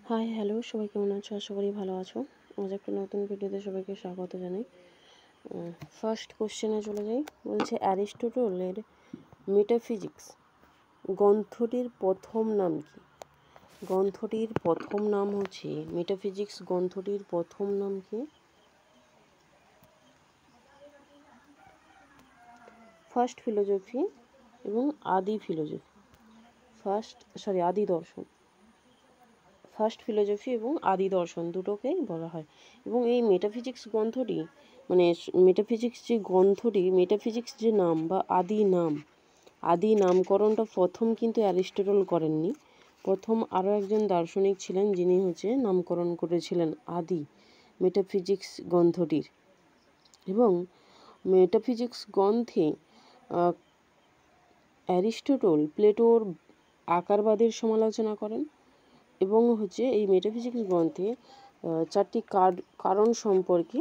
Hi hello, সবাই কেমন আছো? আশা করি ভালো আছো। আজ একটা নতুন ভিডিওতে সবাইকে স্বাগত জানাই। ফার্স্ট কোশ্চেনে চলে যাই। বলছে অ্যারিস্টটলের মেটাফিজিক্স গ্রন্থটির প্রথম নাম কি? গ্রন্থটির প্রথম নাম হচ্ছে মেটাফিজিক্স গ্রন্থটির প্রথম নাম কি? ফার্স্ট ফিলোজফি এবং আদি ফিলোজফি। আদি দর্শন। ফার্স্ট ফিলোজফি এবং আদি দর্শন দুটোকেই বলা হয়। এবং এই মেটাফিজিক্স গ্রন্থটি মেটাফিজিক্স যে নাম বা আদি নামকরণটা প্রথম কিন্তু অ্যারিস্টটল করেননি। প্রথম আরও একজন দার্শনিক ছিলেন, যিনি নামকরণ করেছিলেন আদি মেটাফিজিক্স গ্রন্থটির। এবং মেটাফিজিক্স গ্রন্থে অ্যারিস্টটল প্লেটোর আকারবাদের সমালোচনা করেন এবং এই মেটাফিজিক্স গ্রন্থে চারটি কারণ সম্পর্কে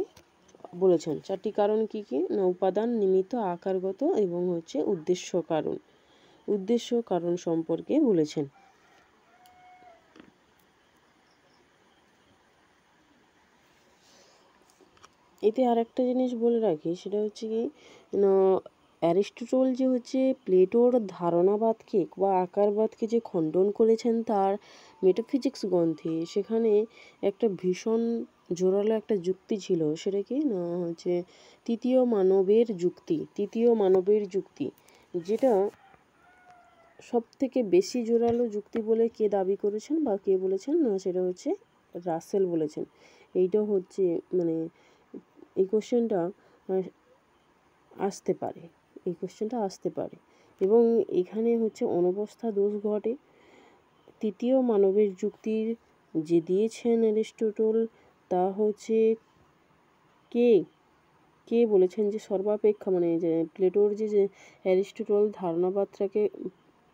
বলেছেন। চারটি কারণ কি কি? না, উপাদান, নিমিত্ত, আকারগত এবং উদ্দেশ্য কারণ সম্পর্কে বলেছেন। এতে আর একটা জিনিস বলে রাখি, সেটা হচ্ছে কি না, অ্যারিস্টটল যে প্লেটোর ধারণাবাদকে বা আকারবাদকে যে খণ্ডন করেছেন তার মেটাফিজিক্স গ্রন্থে, সেখানে একটা ভীষণ জোরালো একটা যুক্তি ছিল। সেটা কি না, তৃতীয় মানবের যুক্তি, যেটা সব থেকে বেশি জোরালো যুক্তি বলে কে দাবি করেছেন বা কে বলেছেন? না, সেটা হচ্ছে রাসেল বলেছেন। এইটা এই কোশ্চেনটা আসতে পারে এবং এখানে অনবস্থা দোষ ঘটে। তৃতীয় মানবের যুক্তির যে দিয়েছেন অ্যারিস্টটল, তা কে বলেছেন যে সর্বাপেক্ষা যে প্লেটোর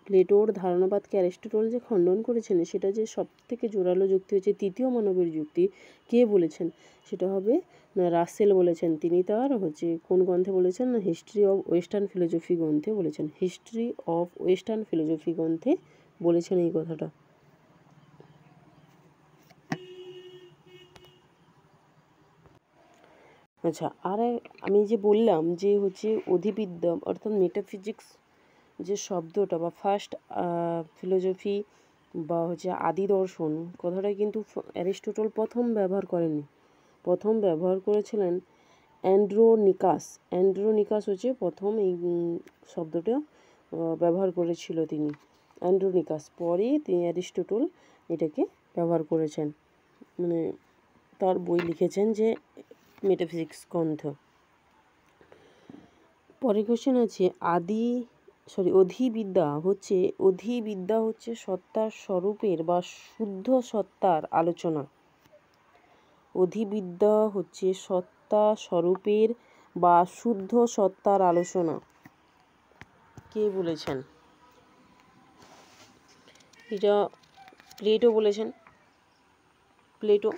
প্লেটোর ধারণাবাদকে অ্যারিস্টটল যে খণ্ডন করেছেন, সেটা যে সব থেকে জোরালো যুক্তি হচ্ছে তৃতীয় মানবের যুক্তি, কে বলেছেন? সেটা হবে না, রাসেল বলেছেন। তিনি তার কোন গ্রন্থে বলেছেন? না, হিস্ট্রি অফ ওয়েস্টার্ন ফিলোজফি গ্রন্থে বলেছেন এই কথাটা। আচ্ছা, আর আমি যে বললাম যে অধিবিদ্যা অর্থাৎ মেটাফিজিক্স যে শব্দটা বা ফার্স্ট ফিলোজফি বা আদি দর্শন কথাটা কিন্তু অ্যারিস্টটল প্রথম ব্যবহার করেননি। প্রথম ব্যবহার করেছিলেন অ্যান্ড্রোনিকাস প্রথম এই শব্দটা ব্যবহার করেছিল তিনি, অ্যান্ড্রোনিকাস। পরে তিনি অ্যারিস্টটল এটাকে ব্যবহার করেছেন, তার বই লিখেছেন যে মেটাফিজিক্স গ্রন্থ। পরের কোশ্চেন আছে অধিবিদ্যা হচ্ছে সত্তার স্বরূপের বা শুদ্ধ সত্তার আলোচনা। অধিবিদ্যা হচ্ছে সত্তা স্বরূপের বা শুদ্ধ সত্তার আলোচনা। কে বলেছেন? এটা প্লেটো বলেছেন। প্লেটো।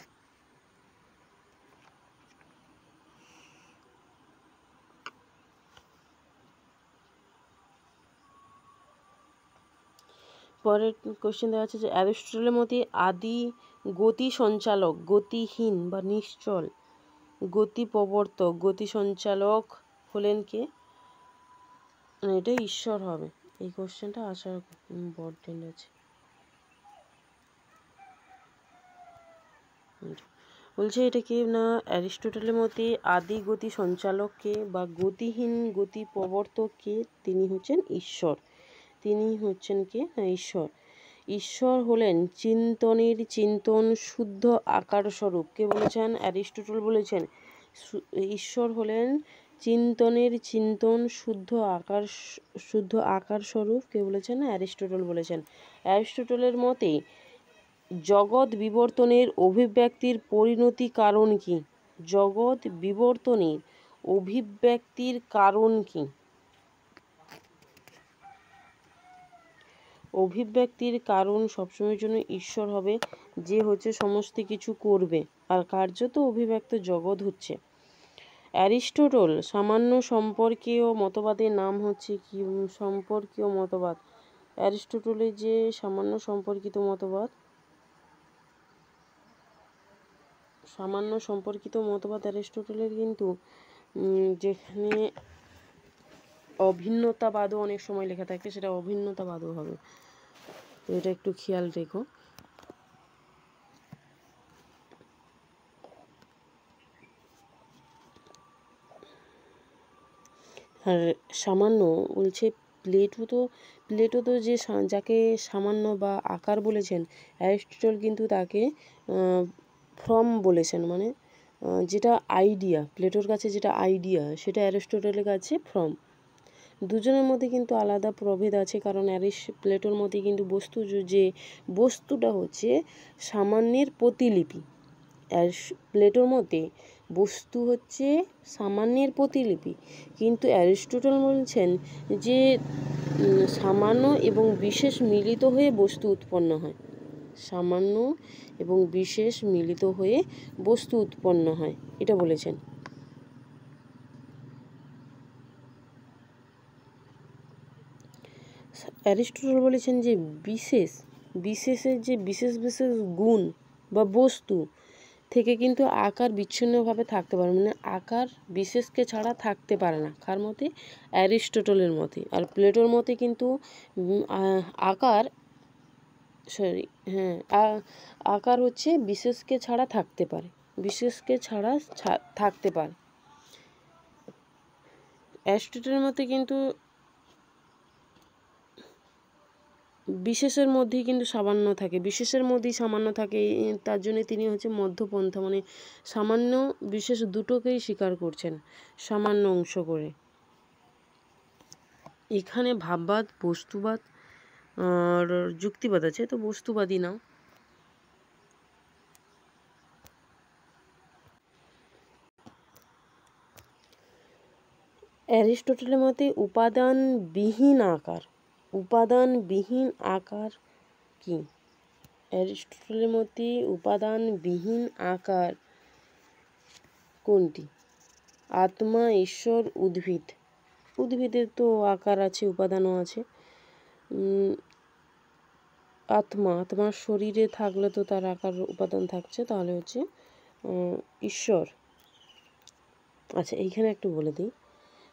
পরের কোশ্চেন দেওয়া আছে যে অ্যারিস্টটলের মতে আদি গতি সঞ্চালক, গতিহীন বা নিশ্চল গতি প্রবর্তক, গতি সঞ্চালক হলেন কে? এটা ঈশ্বর হবে। এই কোশ্চেনটা আসার ইম্পর্টেন্ট আছে। বলছে এটা কি না, অ্যারিস্টটলের মতে আদি গতি সঞ্চালককে বা গতিহীন গতি প্রবর্তককে তিনি ঈশ্বর। তিনি কে? না, ঈশ্বর। ঈশ্বর হলেন চিন্তনের চিন্তন শুদ্ধ আকার স্বরূপ। কে বলেছেন? অ্যারিস্টটল বলেছেন ঈশ্বর হলেন চিন্তনের চিন্তন শুদ্ধ আকার স্বরূপ। কে বলেছেন? অ্যারিস্টটল বলেছেন। অ্যারিস্টটলের মতে জগৎ বিবর্তনের অভিব্যক্তির পরিণতি কারণ কি? জগৎ বিবর্তনের অভিব্যক্তির কারণ কি? অভিব্যক্তির কারণ সবসময়ের জন্য ঈশ্বর হবে, যে সমস্ত কিছু করবে, আর কার্যত অভিব্যক্ত জগৎ হচ্ছে। অ্যারিস্টটল সামান্য সম্পর্কীয় মতবাদের নাম কি? সম্পর্কীয় মতবাদ। অ্যারিস্টটলের যে সামান্য সম্পর্কিত মতবাদ, সামান্য সম্পর্কিত মতবাদ অ্যারিস্টটলের কিন্তু যেখানে অভিন্নতাবাদও অনেক সময় লেখা থাকে, সেটা অভিন্নতাবাদও হবে, তো এটা একটু খেয়াল রেখো। আর সামান্য বলছে প্লেটো তো যে যাকে সামান্য বা আকার বলেছেন, অ্যারিস্টটল কিন্তু তাকে ফর্ম বলেছেন, মানে যেটা আইডিয়া, প্লেটোর কাছে যেটা আইডিয়া সেটা অ্যারিস্টটলের কাছে ফর্ম। দুজনের মধ্যে কিন্তু আলাদা প্রভেদ আছে, কারণ প্লেটোর মধ্যে কিন্তু যে বস্তুটা হচ্ছে সামান্যের প্রতিলিপি, প্লেটোর মতে বস্তু হচ্ছে সামান্যের প্রতিলিপি, কিন্তু অ্যারিস্টটল বলছেন যে সামান্য এবং বিশেষ মিলিত হয়ে বস্তু উৎপন্ন হয়, সামান্য এবং বিশেষ মিলিত হয়ে বস্তু উৎপন্ন হয়, এটা বলেছেন। অ্যারিস্টটল বলেছেন যে বিশেষের যে বিশেষ গুণ বা বস্তু থেকে কিন্তু আকার বিচ্ছিন্নভাবে থাকতে পারে, মানে আকার বিশেষকে ছাড়া থাকতে পারে না, কার মতে? অ্যারিস্টটলের মতে। আর প্লেটোর মতে কিন্তু আকার হচ্ছে বিশেষকে ছাড়া থাকতে পারে, অ্যারিস্টটলের মতে কিন্তু বিশেষের মধ্যেই কিন্তু সামান্য থাকে, বিশেষের মধ্যেই সামান্য থাকে, তার জন্য তিনি হচ্ছে মধ্যপন্থা, মানে সামান্য বিশেষ দুটোকেই স্বীকার করছেন সামান্য অংশ করে। এখানে ভাববাদ, বস্তুবাদ আর যুক্তিবাদ আছে, তো বস্তুবাদী নাও। অ্যারিস্টটলের মতে উপাদানবিহীন আকার কি? অ্যারিস্টটলের মতে উপাদানবিহীন আকার কোনটি? আত্মা, ঈশ্বর, উদ্ভিদের তো আকার আছে, উপাদানও আছে। আত্মার শরীরে থাকলে তো তার আকার উপাদান থাকছে, তাহলে হচ্ছে ঈশ্বর। আচ্ছা, এইখানে একটু বলে দিই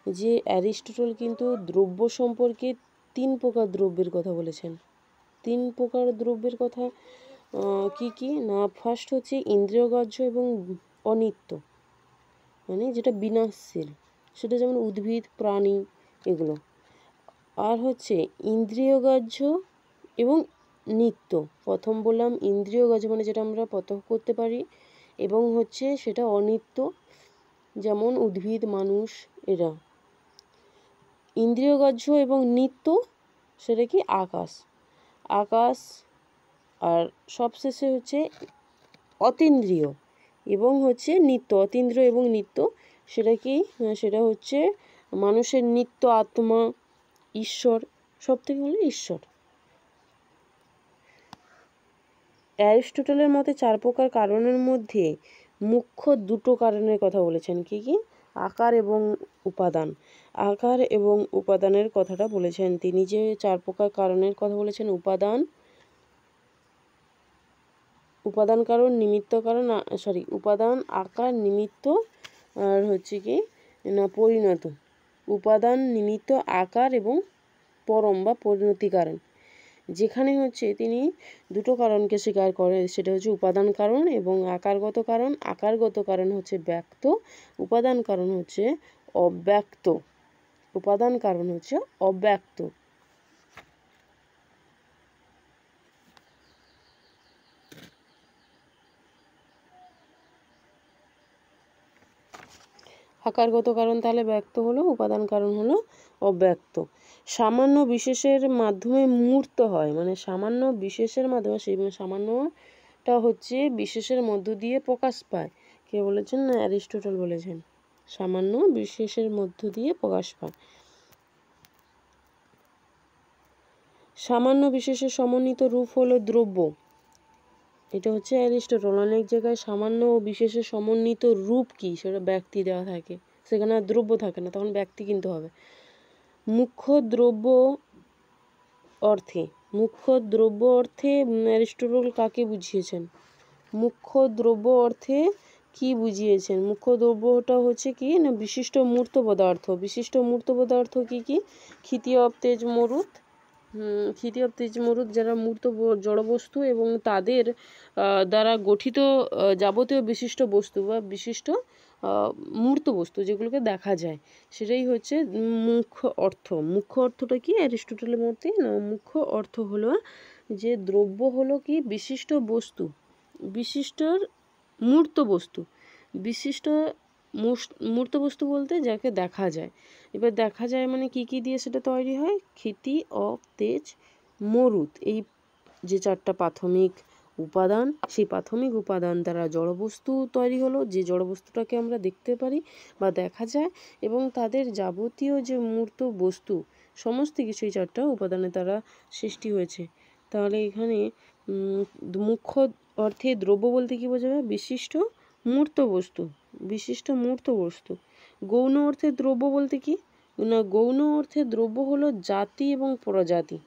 যে অ্যারিস্টটল কিন্তু দ্রব্য সম্পর্কে 3 প্রকার দ্রব্যের কথা বলেছেন। 3 প্রকার দ্রব্যের কথা কি না? ফার্স্ট হচ্ছে ইন্দ্রিয়গ্রাহ্য এবং অনিত্য, মানে যেটা বিনাশশীল, সেটা যেমন উদ্ভিদ, প্রাণী, এগুলো। আর হচ্ছে ইন্দ্রিয়গ্রাহ্য এবং নিত্য। প্রথম বললাম ইন্দ্রিয়গ্রাহ্য, মানে যেটা আমরা প্রত্যক্ষ করতে পারি, এবং হচ্ছে সেটা অনিত্য, যেমন উদ্ভিদ, মানুষ, এরা। ইন্দ্রিয়গ্রাহ্য এবং নিত্য সেটা কি? আকাশ। আর সবশেষে হচ্ছে অতীন্দ্রিয় এবং হচ্ছে নিত্য, অতীন্দ্রিয় এবং নিত্য, সেটা কি? সেটা হচ্ছে মানুষের নিত্য, আত্মা, ঈশ্বর, সব থেকে হলো ঈশ্বর। অ্যারিস্টটলের মতে 4 প্রকার কারণের মধ্যে মুখ্য 2টো কারণের কথা বলেছেন। কি? আকার এবং উপাদান। আকার এবং উপাদানের কথাটা বলেছেন তিনি, যে 4 প্রকার কারণের কথা বলেছেন। উপাদান কারণ, নিমিত্ত কারণ, উপাদান, আকার, নিমিত্ত, আর হচ্ছে কি না পরিণত। উপাদান, নিমিত্ত, আকার এবং পরম বা পরিণতি কারণ। যেখানে হচ্ছে তিনি 2টো কারণকে স্বীকার করেন, সেটা হচ্ছে উপাদান কারণ এবং আকারগত কারণ। আকারগত কারণ হচ্ছে ব্যক্ত, উপাদান কারণ হচ্ছে অব্যক্ত। আকারগত কারণ তাহলে ব্যক্ত হলো, উপাদান কারণ হলো অব্যক্ত। সামান্য বিশেষের মাধ্যমে মূর্ত হয়, মানে সামান্য বিশেষের মাধ্যমে, সেই সামান্যটা হচ্ছে বিশেষের মধ্য দিয়ে প্রকাশ পায়। কে বলেছেন? না, অ্যারিস্টটল বলেছেন সামান্য বিশেষের মধ্য দিয়ে প্রকাশ পায়। সামান্য বিশেষের সমন্বিত রূপ হলো দ্রব্য। এটা হচ্ছে অ্যারিস্টটল। অনেক জায়গায় সামান্য ও বিশেষের সমন্বিত রূপ কি সেটা ব্যক্তি দেওয়া থাকে, সেখানে আর দ্রব্য থাকে না, তখন ব্যক্তি কিনতে হবে। মুখ্য দ্রব্য অর্থে অ্যারিস্টটল কাকে বুঝিয়েছেন? মুখ্য দ্রব্য অর্থে কি বুঝিয়েছেন? মুখ্য দ্রব্যটা হচ্ছে কি না বিশিষ্ট মূর্ত পদার্থ। বিশিষ্ট মূর্ত পদার্থ কি কি? ক্ষিতি অব তেজ মরুত, ক্ষিতি অব তেজ মরুত যারা মূর্ত জড়বস্তু এবং তাদের দ্বারা গঠিত যাবতীয় বিশিষ্ট বস্তু বা বিশিষ্ট মূর্ত বস্তু যেগুলোকে দেখা যায়, সেটাই হচ্ছে মুখ্য অর্থ। মুখ্য অর্থটা কি অ্যারিস্টটলের মতে? না, মুখ্য অর্থ হলো যে দ্রব্য হলো কি বিশিষ্ট বস্তু, বিশিষ্টর মূর্ত বস্তু। বিশিষ্ট মূর্ত বস্তু বলতে যাকে দেখা যায়। এবার দেখা যায় মানে কি কি দিয়ে সেটা তৈরি হয়? ক্ষিতি অব তেজ মরুত, এই যে চারটা প্রাথমিক উপাদান, সেই প্রাথমিক উপাদান দ্বারা জড়বস্তু তৈরি হলো, যে জড়বস্তুটাকে আমরা দেখতে পারি বা দেখা যায়, এবং তাদের যাবতীয় যে মূর্ত বস্তু সমস্ত কিছু এই চারটা উপাদানের দ্বারা সৃষ্টি হয়েছে। তাহলে এখানে মুখ্য অর্থে দ্রব্য বলতে কি বোঝাবে? বিশিষ্ট মূর্ত বস্তু, বিশিষ্ট মূর্ত বস্তু। গৌণ অর্থে দ্রব্য বলতে কি না, গৌণ অর্থে দ্রব্য হলো জাতি এবং প্রজাতি,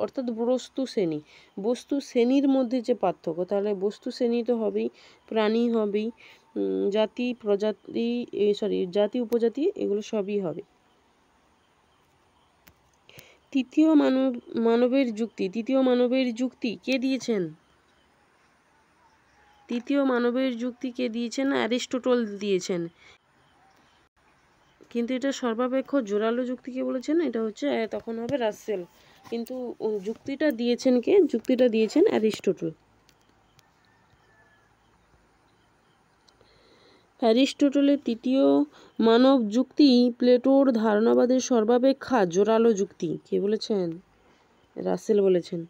অর্থাৎ বস্তু শ্রেণী। বস্তু শ্রেণীর মধ্যে যে পার্থক্য, তাহলে বস্তু শ্রেণী তো হবেই, প্রাণী হবেই, জাতি প্রজাতি জাতি উপজাতি এগুলো সবই হবে। তৃতীয় মানবের যুক্তি। তৃতীয় মানবের যুক্তি কে দিয়েছেন? তৃতীয় মানবের যুক্তি কে দিয়েছেন? অ্যারিস্টটল দিয়েছেন। কিন্তু এটা সর্বাপেক্ষ জোরালো যুক্তি কে বলেছেন? এটা হচ্ছে তখন হবে রাসেল। কিন্তু যুক্তিটা দিয়েছেন কে? যুক্তিটা দিয়েছেন অ্যারিস্টটল। অ্যারিস্টটলের তৃতীয় মানব যুক্তি প্লেটোর ধারণাবাদের সর্বাপেক্ষা জোরালো যুক্তি। কে বলেছেন? রাসেল বলেছেন।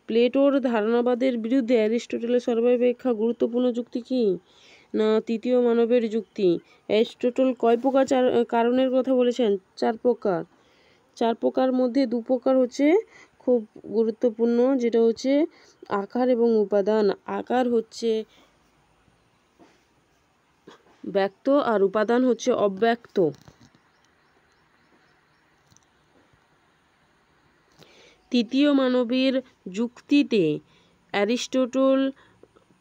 প্লেটোর ধারণাবাদের বিরুদ্ধে অ্যারিস্টটলের সর্বাপেক্ষা গুরুত্বপূর্ণ যুক্তি কি না তৃতীয় মানবের যুক্তি। অ্যারিস্টটল কয় প্রকার কারণের কথা বলেছেন? 4 প্রকার। 4 প্রকার মধ্যে 2 প্রকার হচ্ছে খুব গুরুত্বপূর্ণ, যেটা হচ্ছে আকার এবং উপাদান। আকার হচ্ছে ব্যক্ত আর উপাদান হচ্ছে অব্যক্ত। তৃতীয় মানবের যুক্তিতে অ্যারিস্টটল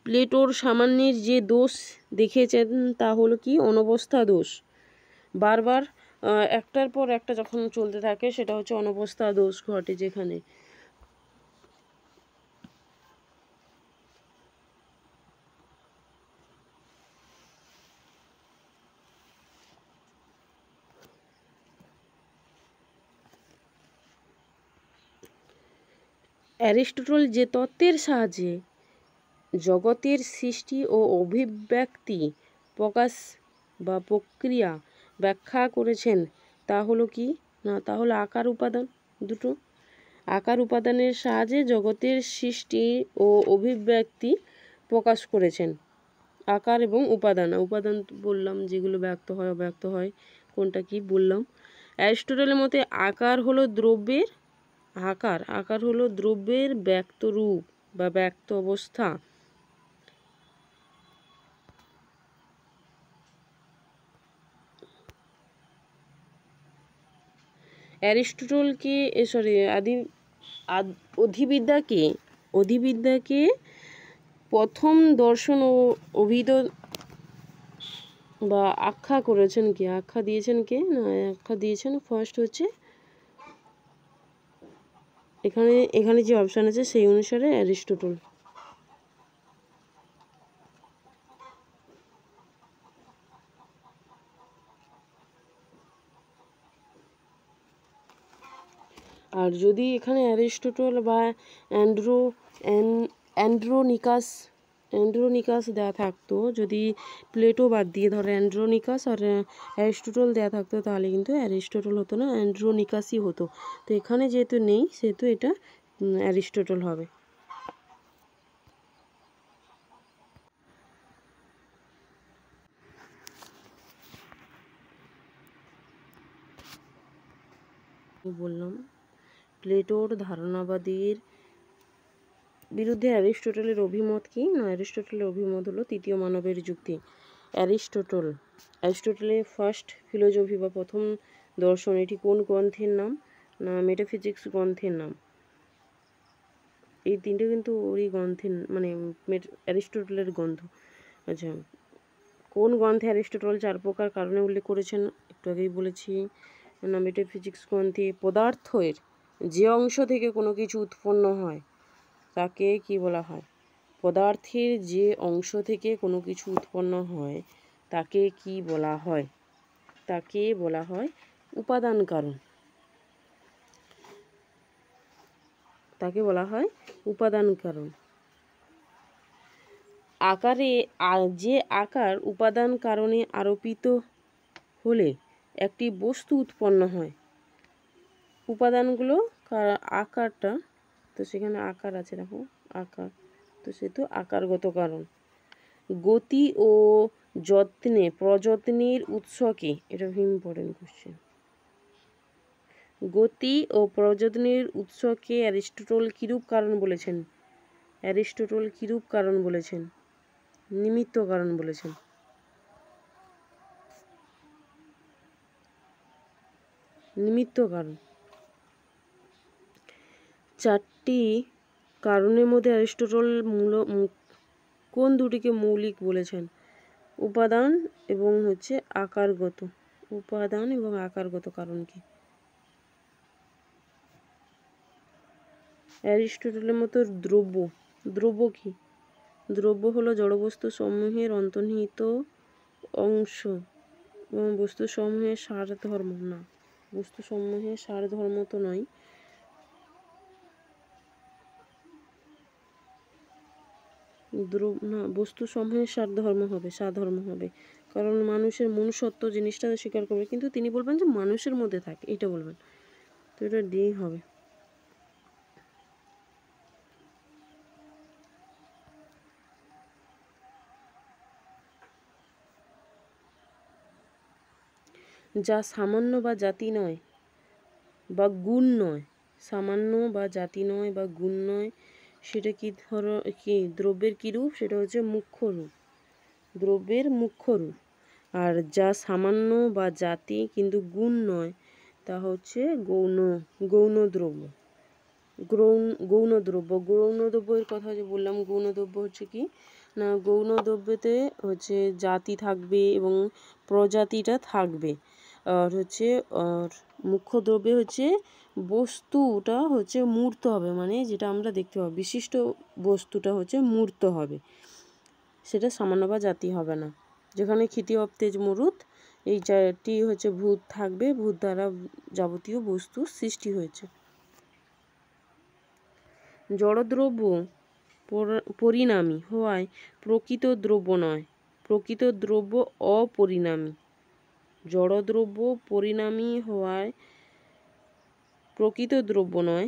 প্লেটোর সামান্যের যে দোষ দেখেছেন তা হলো কি? অনবস্থা দোষ। বারবার একটার পর একটা যখন চলতে থাকে সেটা হচ্ছে অনবস্থা দোষ ঘটে। যেখানে অ্যারিস্টটল যে তত্ত্বের সাহায্যে জগতের সৃষ্টি ও অভিব্যক্তি প্রকাশ বা প্রক্রিয়া ব্যাখ্যা করেছেন তা হলো কি না, তা হলো আকার উপাদান। দুটো আকার উপাদানের সাহায্যে জগতের সৃষ্টি ও অভিব্যক্তি প্রকাশ করেছেন। আকার এবং উপাদান। উপাদান বললাম যেগুলো ব্যক্ত হয় অব্যক্ত হয়, কোনটা কি বললাম। অ্যারিস্টটলের মতে আকার হলো দ্রব্যের আকার হলো দ্রব্যের ব্যক্ত রূপ বা ব্যক্ত অবস্থা। অ্যারিস্টটলকে অধিবিদ্যাকে প্রথম দর্শন ও অভিদ বা আখ্যা করেছেন কে? আখ্যা দিয়েছেন কে? না, আখ্যা দিয়েছেন ফার্স্ট হচ্ছে এখানে যে অপশান আছে সেই অনুসারে অ্যারিস্টটল। আর যদি এখানে অ্যারিস্টটল বা অ্যান্ড্রোনিকাস দেওয়া থাকতো, যদি প্লেটো বাদ দিয়ে ধরো অ্যান্ড্রোনিকাস আর অ্যারিস্টটল দেওয়া থাকতো, তাহলে কিন্তু অ্যারিস্টটল হতো না, অ্যান্ড্রোনিকাসই হতো। তো এখানে যেহেতু নেই সেহেতু এটা অ্যারিস্টটল হবে। বললাম প্লেটোর ধারণাবাদের বিরুদ্ধে অ্যারিস্টটলের অভিমত কি না, অ্যারিস্টটলের অভিমত হলো তৃতীয় মানবের যুক্তি। অ্যারিস্টটলের ফার্স্ট ফিলোজফি বা প্রথম দর্শন, এটি কোন গ্রন্থের নাম না মেটাফিজিক্স গ্রন্থের নাম। এই তিনটে কিন্তু ওরই গ্রন্থে, মানে অ্যারিস্টটলের গ্রন্থ। আচ্ছা, কোন গ্রন্থে অ্যারিস্টটল 4 প্রকার কারণে উল্লেখ করেছেন? একটু আগেই বলেছি, না মেটাফিজিক্স গ্রন্থে পদার্থের যে অংশ থেকে কোনো কিছু উৎপন্ন হয় তাকে কি বলা হয়? পদার্থের যে অংশ থেকে কোনো কিছু উৎপন্ন হয় তাকে কি বলা হয়? তাকে বলা হয় উপাদান কারণ। তাকে বলা হয় উপাদান কারণ। আকারে যে আকার উপাদান কারণে আরোপিত হলে একটি বস্তু উৎপন্ন হয়। উপাদানগুলো আকারটা, তো সেখানে আকার আছে, দেখো আকার, তো সেহেতু আকারগত কারণ। গতি ও প্রযত্নের উৎসকে, এটা ভেরি ইম্পর্টেন্ট কোশ্চেন। গতি ও প্রযত্নের উৎসকে অ্যারিস্টটল কিরূপ কারণ বলেছেন? অ্যারিস্টটল কিরূপ কারণ বলেছেন? নিমিত্ত কারণ বলেছেন। নিমিত্ত কারণ। 4টি কারণের মধ্যে অ্যারিস্টটল কোন দুটিকে মৌলিক বলেছেন? উপাদান এবং আকারগত। উপাদান এবং আকারগত কারণ কি? অ্যারিস্টটলের মতো দ্রব্য কি? দ্রব্য হলো জড়বস্তু সমূহের অন্তর্নিহিত অংশ এবং বস্তু সমূহের সারধর্ম। না, বস্তু সমূহের সারধর্ম তো নয়। না, বস্তু সমূহের সাধর্ম হবে, কারণ মানুষের মনুষ্যত্ব জিনিসটা স্বীকার করবে, কিন্তু তিনি বলবেন যে মানুষের মধ্যে থাকে, এটা বলবেন, তো এটা ডি হবে। যা সামান্য বা জাতি নয় বা গুণ নয়, সামান্য বা জাতি নয় বা গুণ নয়, সেটা কি দ্রব্যের কী রূপ? সেটা হচ্ছে মুখ্য রূপ, দ্রব্যের মুখ্য রূপ। আর যা সামান্য বা জাতি কিন্তু গুণ নয়, তা হচ্ছে গৌণ দ্রব্য। গৌণ দ্রব্যের কথা যে বললাম, গৌণ দ্রব্য হচ্ছে কি না, গৌণ দ্রব্যতে জাতি থাকবে এবং প্রজাতিটা থাকবে। আর মুখ্য দ্রব্যে বস্তুটা মূর্ত হবে, মানে যেটা আমরা দেখতে পাবো, বিশিষ্ট বস্তুটা মূর্ত হবে, সেটা সামান্য বা জাতি হবে না। যেখানে ক্ষিতি অপ্তেজ মরুত, এই 4টি ভূত থাকবে, ভূত দ্বারা যাবতীয় বস্তু সৃষ্টি হয়েছে। জড়দ্রব্য পরিণামী হওয়ায় প্রকৃত দ্রব্য নয়, প্রকৃত দ্রব্য অপরিণামী। জড়দ্রব্য পরিণামী হওয়ায় প্রকৃত দ্রব্য নয়,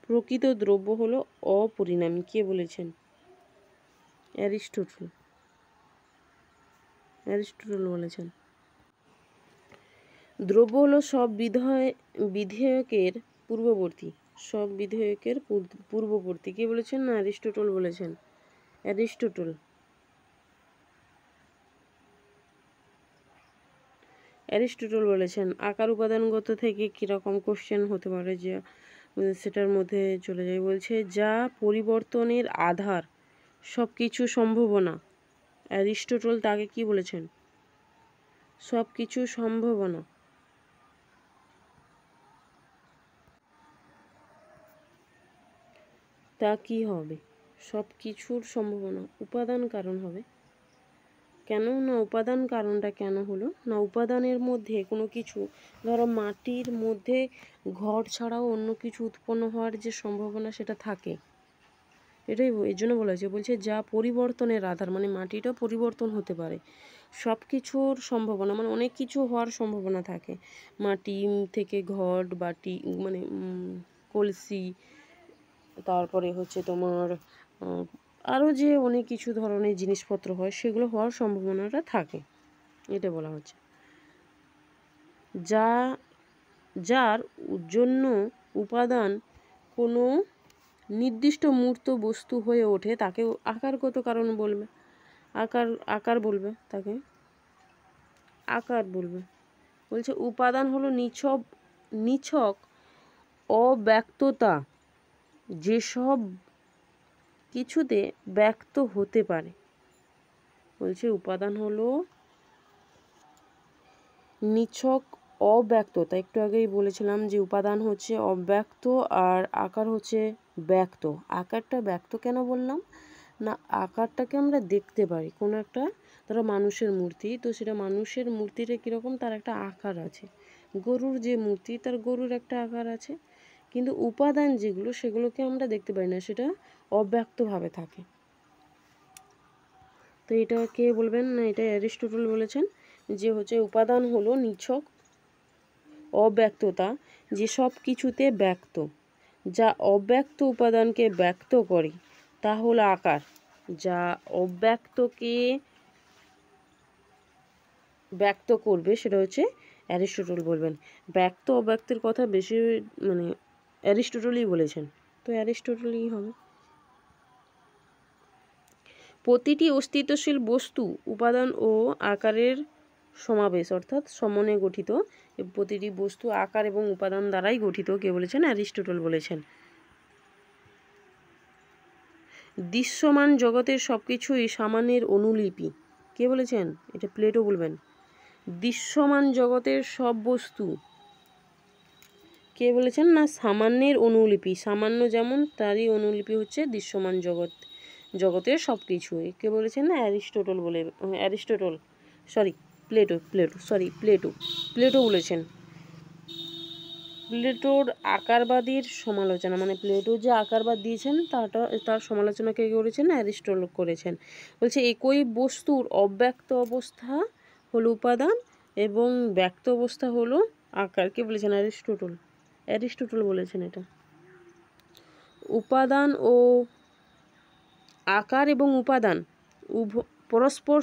প্রকৃত দ্রব্য হলো অপরিণামী। কে বলেছেন? অ্যারিস্টটল বলেছেন। দ্রব্য হলো সব বিধেয়কের পূর্ববর্তী, সব বিধেয়কের পূর্ববর্তী। কে বলেছেন? না, অ্যারিস্টটল বলেছেন। অ্যারিস্টটল বলেছেন। আকার উপাদানগত থেকে কীরকম কোশ্চেন হতে পারে, যে সেটার মধ্যে চলে যায়। বলছে যা পরিবর্তনের আধার, সব কিছু সম্ভাবনা। অ্যারিস্টটল তাকে কি বলেছেন? সব কিছু সম্ভাবনা। তা কি হবে? সব কিছুর সম্ভাবনা উপাদান কারণ হবে। কেন না, উপাদান কারণটা কেন হলো না, উপাদানের মধ্যে কোনো কিছু, ধরো মাটির মধ্যে ঘর ছাড়াও অন্য কিছু উৎপন্ন হওয়ার যে সম্ভাবনা সেটা থাকে, এটাই এর জন্য বলছে যা পরিবর্তনের আধার, মানে মাটিটা পরিবর্তন হতে পারে। সব কিছুর সম্ভাবনা মানে অনেক কিছু হওয়ার সম্ভাবনা থাকে। মাটি থেকে ঘট, বাটি, মানে কলসি, তারপরে তোমার আরও যে অনেক কিছু ধরনের জিনিসপত্র হয়, সেগুলো হওয়ার সম্ভাবনাটা থাকে, এটা বলা হচ্ছে। যার জন্য উপাদান কোনো নির্দিষ্ট মূর্ত বস্তু হয়ে ওঠে তাকে আকারগত কারণ বলবে। আকার বলবে, তাকে আকার বলবে। বলছে উপাদান হলো নিছক অব্যক্ততা যেসব কিছুতে ব্যক্ত হতে পারে। বলছে উপাদান হলো নিছক অব্যক্ততা। একটু আগেই বলেছিলাম যে উপাদান হচ্ছে অব্যক্ত আর আকার হচ্ছে ব্যক্ত। আকারটা ব্যক্ত কেন বললাম না, আকারটাকে আমরা দেখতে পারি। কোনো একটা ধরো মানুষের মূর্তি, তো সেটা মানুষের মূর্তিটা কীরকম, তার একটা আকার আছে। গরুর যে মূর্তি, তার গরুর একটা আকার আছে। কিন্তু উপাদান যেগুলো, সেগুলোকে আমরা দেখতে পাই না, সেটা অব্যক্তভাবে থাকে। তো এটা কে বলবেন না, এটা অ্যারিস্টটল বলেছেন যে হচ্ছে উপাদান হলো নিছক অব্যক্ততা, যে সব কিছুতে ব্যক্ত, যা অব্যক্ত উপাদানকে ব্যক্ত করে তা হলো আকার। যা অব্যক্তকে ব্যক্ত করবে সেটা হচ্ছে অ্যারিস্টটল বলবেন। ব্যক্ত অব্যক্তের কথা বেশি মানে অ্যারিস্টটলই বলেছেন, তো অ্যারিস্টটলই হবে। প্রতিটি অস্তিত্বশীল বস্তু উপাদান ও আকারের সমাবেশ অর্থাৎ সমন্বয়ে গঠিত। প্রতিটি বস্তু আকার এবং উপাদান দ্বারাই গঠিত, কে বলেছেন, অ্যারিস্টটল বলেছেন। দৃশ্যমান জগতের সব কিছুই সামান্যের অনুলিপি, কে বলেছেন, এটা প্লেটো বলবেন। দৃশ্যমান জগতের সব বস্তু, কে বলেছেন না, সামান্যের অনুলিপি। সামান্য যেমন, তারই অনুলিপি হচ্ছে দৃশ্যমান জগৎ, জগতের সব কিছুই। কে বলেছেন না, অ্যারিস্টটল বলে, প্লেটো বলেছেন। প্লেটোর আকারবাদীর সমালোচনা, মানে প্লেটো যে আকারবাদ দিয়েছেন তার সমালোচনা কে করেছেন, অ্যারিস্টটল করেছেন। বলছে একই বস্তুর অব্যক্ত অবস্থা হলো উপাদান এবং ব্যক্ত অবস্থা হলো আকার। কে বলেছেন, অ্যারিস্টটল বলেছেন এটা। উপাদান ও আকার এবং উপাদান পরস্পর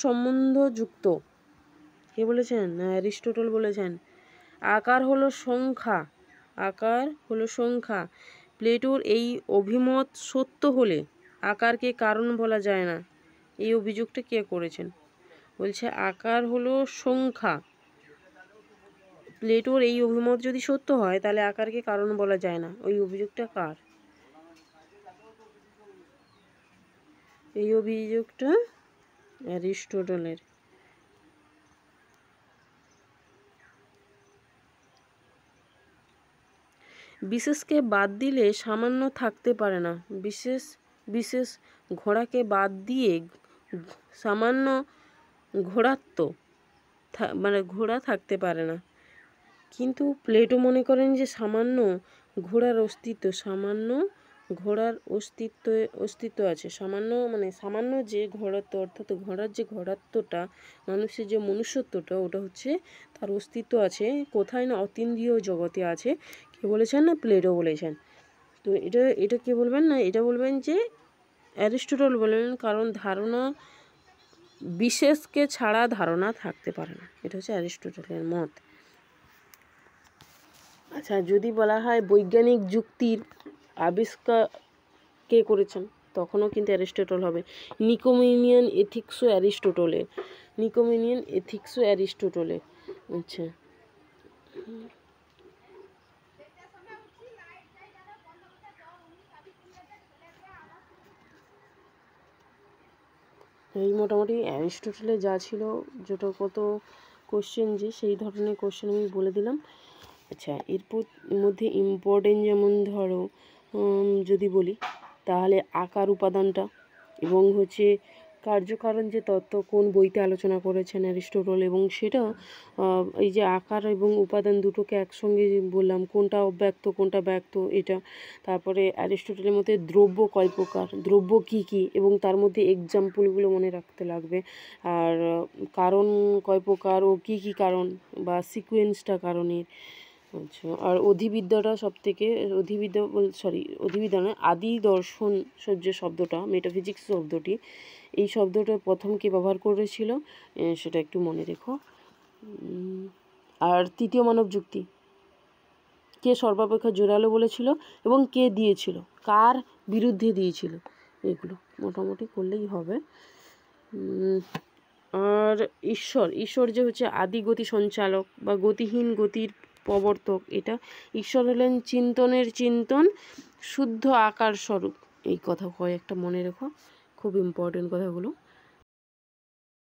সম্বন্ধযুক্ত, কে বলেছেন, অ্যারিস্টটল বলেছেন। আকার হলো সংখ্যা। প্লেটোর এই অভিমত সত্য হলে আকারকে কারণ বলা যায় না। এই অভিযোগটা কে করেছেন, বলছে আকার হলো সংখ্যা। প্লেটোর এই অভিমত যদি সত্য হয় তাহলে আকারকে কারণ বলা যায় না। ওই অভিযোগটা কার? এই অভিযোগটা অ্যারিস্টটলের। বিশেষকে বাদ দিলে সামান্য থাকতে পারে না। বিশেষ ঘোড়াকে বাদ দিয়ে সামান্য ঘোড়া থাকতে পারে না। কিন্তু প্লেটো মনে করেন যে সামান্য ঘোড়ার অস্তিত্ব আছে। সামান্য যে ঘোড়াত্ব, অর্থাৎ ঘোড়ার যে ঘোড়াত্বটা, মানুষের যে মনুষ্যত্বটা, ওটা হচ্ছে তার অস্তিত্ব আছে কোথায় না, অতীন্দ্রিয় জগতে আছে। কে বলেছেন না, প্লেটো বলেছেন। তো এটা কে বলবেন না, এটা বলবেন যে অ্যারিস্টটল বলবেন, কারণ ধারণা বিশেষকে ছাড়া ধারণা থাকতে পারে না। এটা হচ্ছে অ্যারিস্টটলের মত। আচ্ছা, যদি বলা হয় বৈজ্ঞানিক যুক্তির আবিষ্কার কে করেছেন, তখনও কিন্তু অ্যারিস্টটল হবে। নিকোমেনিয়ান এথিক্সও অ্যারিস্টটলের। আচ্ছা, এই মোটামুটি অ্যারিস্টটলে যা ছিল, যেটা কত কোশ্চেন, যে সেই ধরনের কোশ্চেন আমি বলে দিলাম। আচ্ছা, এরপর মধ্যে ইম্পর্টেন্ট যেমন ধরো যদি বলি, তাহলে আকার উপাদানটা এবং হচ্ছে কার্যকারণ যে তত্ত্ব কোন বইতে আলোচনা করেছেন অ্যারিস্টটল, এবং সেটা এই যে আকার এবং উপাদান দুটোকে একসঙ্গে বললাম, কোনটা অব্যক্ত কোনটা ব্যক্ত, এটা। তারপরে অ্যারিস্টটলের মধ্যে দ্রব্য কয় প্রকার, দ্রব্য কী কী, এবং তার মধ্যে এক্সাম্পলগুলো মনে রাখতে লাগবে। আর কারণ কয় প্রকার ও কী কী কারণ, বা সিকোয়েন্সটা কারণের। আচ্ছা, আর অধিবিদ্যাটা সবথেকে, অধিবিদ্যা নয়, আদি দর্শন যে শব্দটা, মেটাফিজিক্স শব্দটি, এই শব্দটা প্রথম কে ব্যবহার করেছিল সেটা একটু মনে রেখো। আর তৃতীয় মানব যুক্তি কে সর্বাপেক্ষা জোরালো বলেছিল এবং কে দিয়েছিল, কার বিরুদ্ধে দিয়েছিল, এগুলো মোটামুটি করলেই হবে। আর ঈশ্বর যে হচ্ছে আদি গতি সঞ্চালক বা গতিহীন গতির প্রবর্তক। এটা ঈশ্বর হলেন চিন্তনের চিন্তন, শুদ্ধ আকার স্বরূপ। এই কথা কয়েকটা মনে রেখো, খুব ইম্পর্টেন্ট কথাগুলো।